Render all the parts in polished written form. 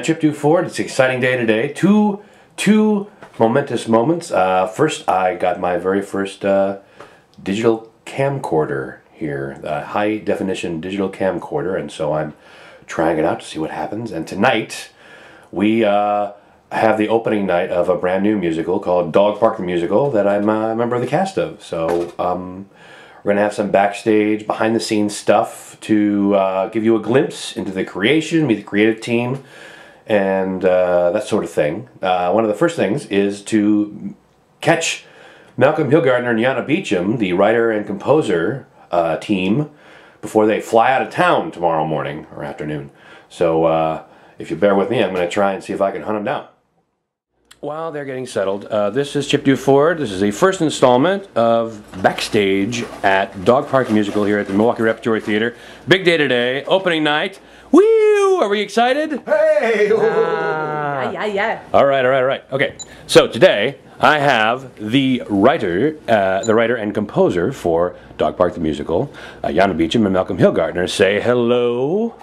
I'm Chip Ford. It's an exciting day today. Two momentous moments. First, I got my very first digital camcorder here, the high definition digital camcorder, and so I'm trying it out to see what happens. And tonight, we have the opening night of a brand new musical called Dogpark the Musical that I'm a member of the cast of. So we're going to have some backstage, behind the scenes stuff to give you a glimpse into the creation, meet the creative team, and that sort of thing. One of the first things is to catch Malcolm Hillgartner and Jahnna Beecham, the writer and composer team, before they fly out of town tomorrow morning or afternoon. So if you bear with me, I'm going to try and see if I can hunt them down. While they're getting settled, this is Chip Ford. This is the first installment of Backstage at Dogpark Musical here at the Milwaukee Repertory Theatre. Big day today, opening night. Woo! Are we excited? Hey! Yeah. All right. Okay, so today I have the writer and composer for Dogpark the Musical, Jahnna Beecham and Malcolm Hillgartner. Say hello.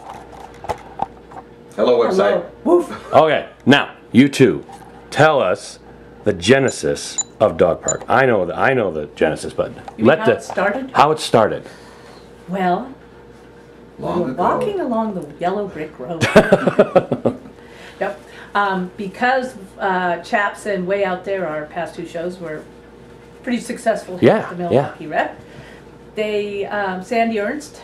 Hello, website. Hello. Woof. Okay, now you two. Tell us the genesis of Dogpark. I know the genesis, but how it started? How it started. Well, we were walking along the yellow brick road. Yep. Because Chaps and Way Out There, our past two shows, were pretty successful here at the Milwaukee Rep. They, Sandy Ernst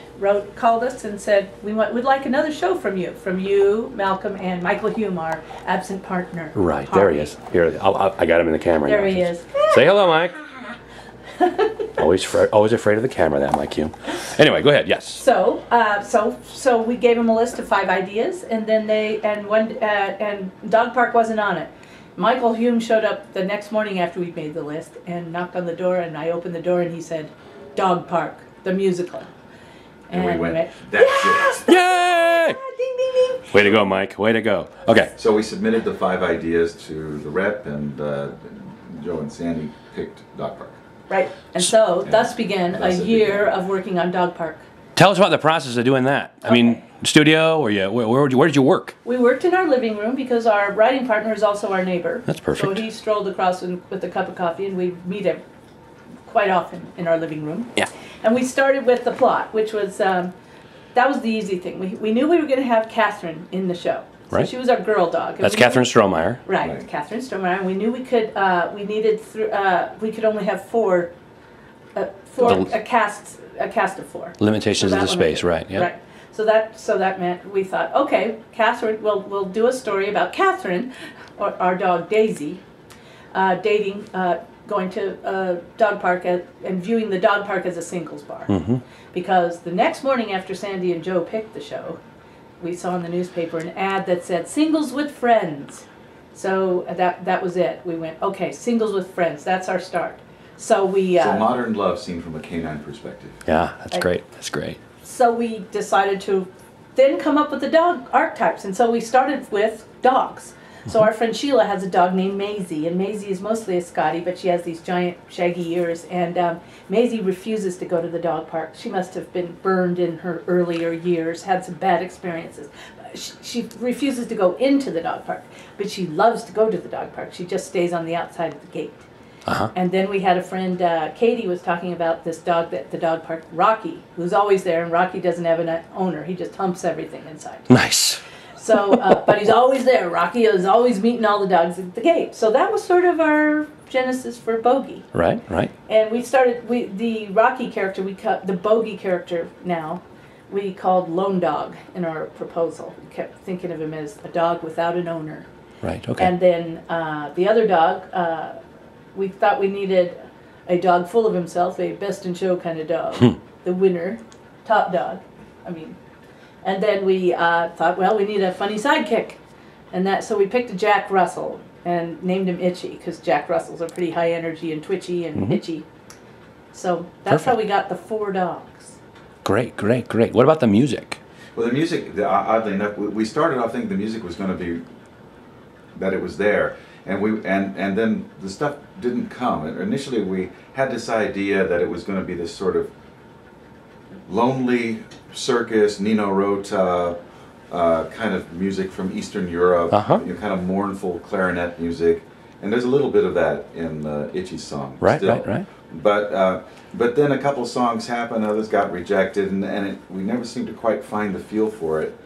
called us and said, we'd like another show from you, Malcolm, and Michael Hume, our absent partner. Right, there he is. Here, I got him in the camera. There he is. Say hello, Mike. always afraid of the camera, that Mike Hume. Anyway, go ahead. Yes. So we gave him a list of 5 ideas, and then and Dogpark wasn't on it. Michael Hume showed up the next morning after we'd made the list and knocked on the door, and I opened the door, and he said, Dogpark, the musical. And we went, that's it. Yay! Ding, ding, ding. Way to go, Mike. Way to go. Okay. So we submitted the 5 ideas to the rep, and Joe and Sandy picked Dogpark. Right. And so thus began a year of working on Dogpark. Tell us about the process of doing that. I mean, studio, or where did you work? We worked in our living room because our writing partner is also our neighbor. That's perfect. So he strolled across with a cup of coffee, and we meet him quite often in our living room. Yeah. And we started with the plot, which was, that was the easy thing. We knew we were going to have Catherine in the show. So right. She was our girl dog. That's Catherine Strohmeyer. Right, Catherine Strohmeyer. And we knew we could, we could only have a cast of 4. Limitations of the space, right? Yeah. Right. So that meant we thought, okay, Catherine, we'll do a story about Catherine, or our dog Daisy, dating, going to Dogpark and viewing the Dogpark as a singles bar. Mm-hmm. Because the next morning after Sandy and Joe picked the show, we saw in the newspaper an ad that said singles with friends. So that was it. We went, okay, singles with friends. That's our start. So so modern love seen from a canine perspective. Yeah, that's great. That's great. So we decided to then come up with the dog archetypes, and so we started with dogs. So our friend Sheila has a dog named Maisie, and Maisie is mostly a Scottie, but she has these giant shaggy ears, and Maisie refuses to go to the dog park. She must have been burned in her earlier years, had some bad experiences. She refuses to go into the dog park, but she loves to go to the dog park. She just stays on the outside of the gate. Uh-huh. And then we had a friend, Katie was talking about this dog at the dog park, Rocky, who's always there, and Rocky doesn't have an owner. He just humps everything inside. Nice. So, but he's always there. Rocky is always meeting all the dogs at the gate. So that was sort of our genesis for Bogey. Right. And we started, the Rocky character, the Bogey character now, we called Lone Dog in our proposal. We kept thinking of him as a dog without an owner. Right, okay. And then the other dog, we thought we needed a dog full of himself, a best in show kind of dog. The winner, top dog. And then we thought, well, we need a funny sidekick. So we picked a Jack Russell and named him Itchy, because Jack Russells are pretty high energy and twitchy and itchy. So that's how we got the 4 dogs. Great. What about the music? Well, the music, oddly enough, we started off thinking the music was going to be, that it was there. And then the stuff didn't come. Initially, we had this idea that it was going to be this sort of lonely circus, Nino Rota, kind of music from Eastern Europe, kind of mournful clarinet music, and there's a little bit of that in Itchy's song. Right, still. right. But then a couple songs happened, others got rejected, and we never seemed to quite find the feel for it.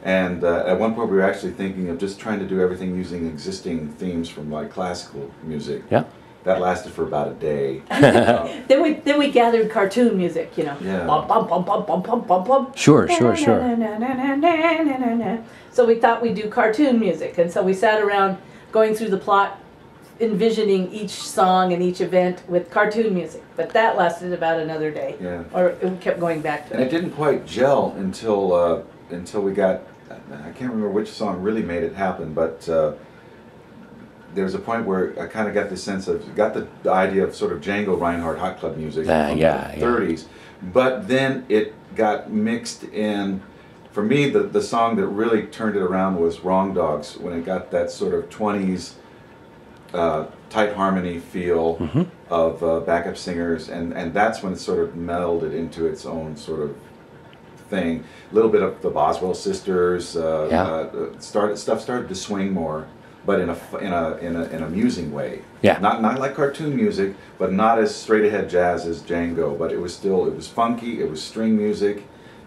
And at one point we were actually thinking of just trying to do everything using existing themes from like classical music. Yeah. That lasted for about a day. Then we gathered cartoon music, you know. Yeah. Bum, bum, bum, bum, bum, bum, bum, bum. Sure. So we thought we'd do cartoon music, and so we sat around going through the plot, envisioning each song and each event with cartoon music. But that lasted about another day. Yeah. Or it kept going back to And it didn't quite gel until we got, I can't remember which song really made it happen, but there was a point where I kind of got the sense of, got the idea of sort of Django Reinhardt hot club music from the 30s, but then it got mixed in. For me, the song that really turned it around was Wrong Dogs, when it got that sort of 20s tight harmony feel of backup singers, and that's when it sort of melded into its own sort of thing. A little bit of the Boswell sisters. Stuff started to swing more, but in an amusing way. Yeah. Not like cartoon music, but not as straight ahead jazz as Django. But it was funky. It was string music,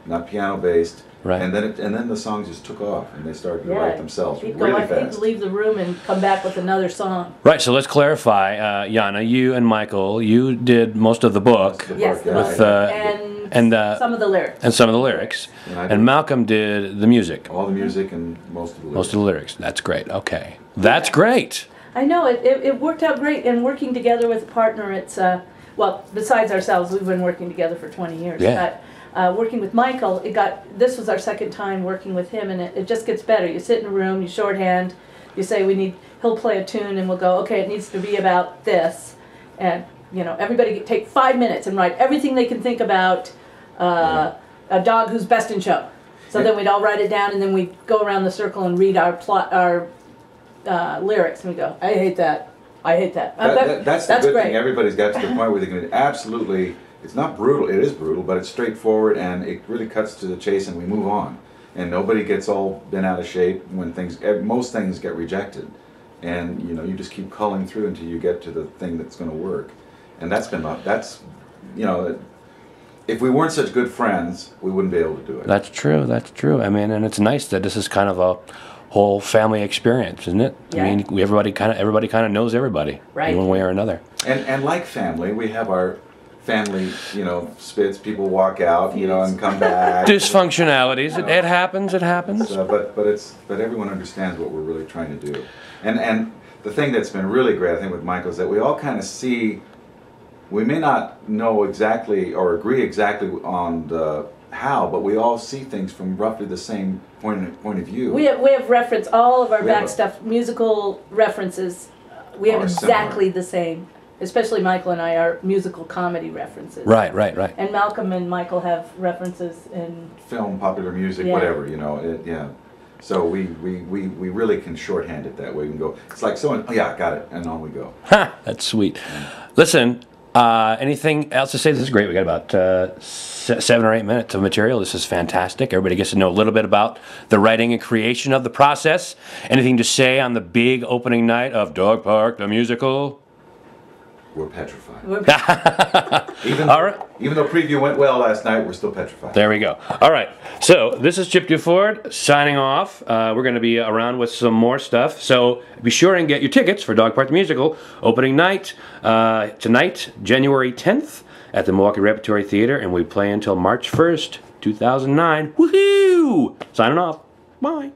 not piano based. Right. And then the songs just took off, and they started to write themselves he'd really go, fast. He'd leave the room and come back with another song. Right, so let's clarify, Jahnna, you and Michael, you did most of the book. Yes, with and some of the lyrics. And some of the lyrics. And Malcolm did the music. All the music and most of the lyrics. Most of the lyrics. That's great. Okay. That's great. I know, it worked out great, and working together with a partner, it's, well, besides ourselves, we've been working together for 20 years. Yeah. But working with Michael, this was our second time working with him, and it just gets better. You sit in a room, you shorthand, you say he'll play a tune, and we'll go, okay, it needs to be about this. And, you know, everybody take 5 minutes and write everything they can think about a dog who's best in show. So then we'd all write it down, and then we'd go around the circle and read our lyrics, and we go, I hate that. I hate that. That's the good great. thing. Everybody's got to the point where they can absolutely. It's not brutal. It is brutal, but it's straightforward, and it really cuts to the chase, and we move on. And nobody gets all bent out of shape when most things get rejected, and you know you just keep culling through until you get to the thing that's going to work. And if we weren't such good friends, we wouldn't be able to do it. That's true. That's true. I mean, and it's nice that this is kind of a whole family experience, isn't it? Yeah. I mean, everybody kind of knows everybody, right, in one way or another. And like family, we have our family, spits. People walk out, and come back. Dysfunctionalities. It happens. It happens. But everyone understands what we're really trying to do. And the thing that's been really great, I think, with Michael is that we all kind of see. We may not know exactly or agree exactly on the how, but we all see things from roughly the same point of view. We have reference all of our back stuff, musical references. We have exactly the same. Especially Michael and I are musical comedy references. Right. And Malcolm and Michael have references in film, popular music, whatever, So we really can shorthand it that way. We can go, it's like someone, oh yeah, got it, and on we go. Ha! That's sweet. Listen, anything else to say? This is great. We got about 7 or 8 minutes of material. This is fantastic. Everybody gets to know a little bit about the writing and creation of the process. Anything to say on the big opening night of Dogpark, the musical? We're petrified. All right. Even though preview went well last night, we're still petrified. There we go. All right. So this is Chip Duford signing off. We're going to be around with some more stuff. So be sure and get your tickets for Dogpark the Musical opening night tonight, January 10th at the Milwaukee Repertory Theatre, and we play until March 1st, 2009. Woohoo! Signing off. Bye.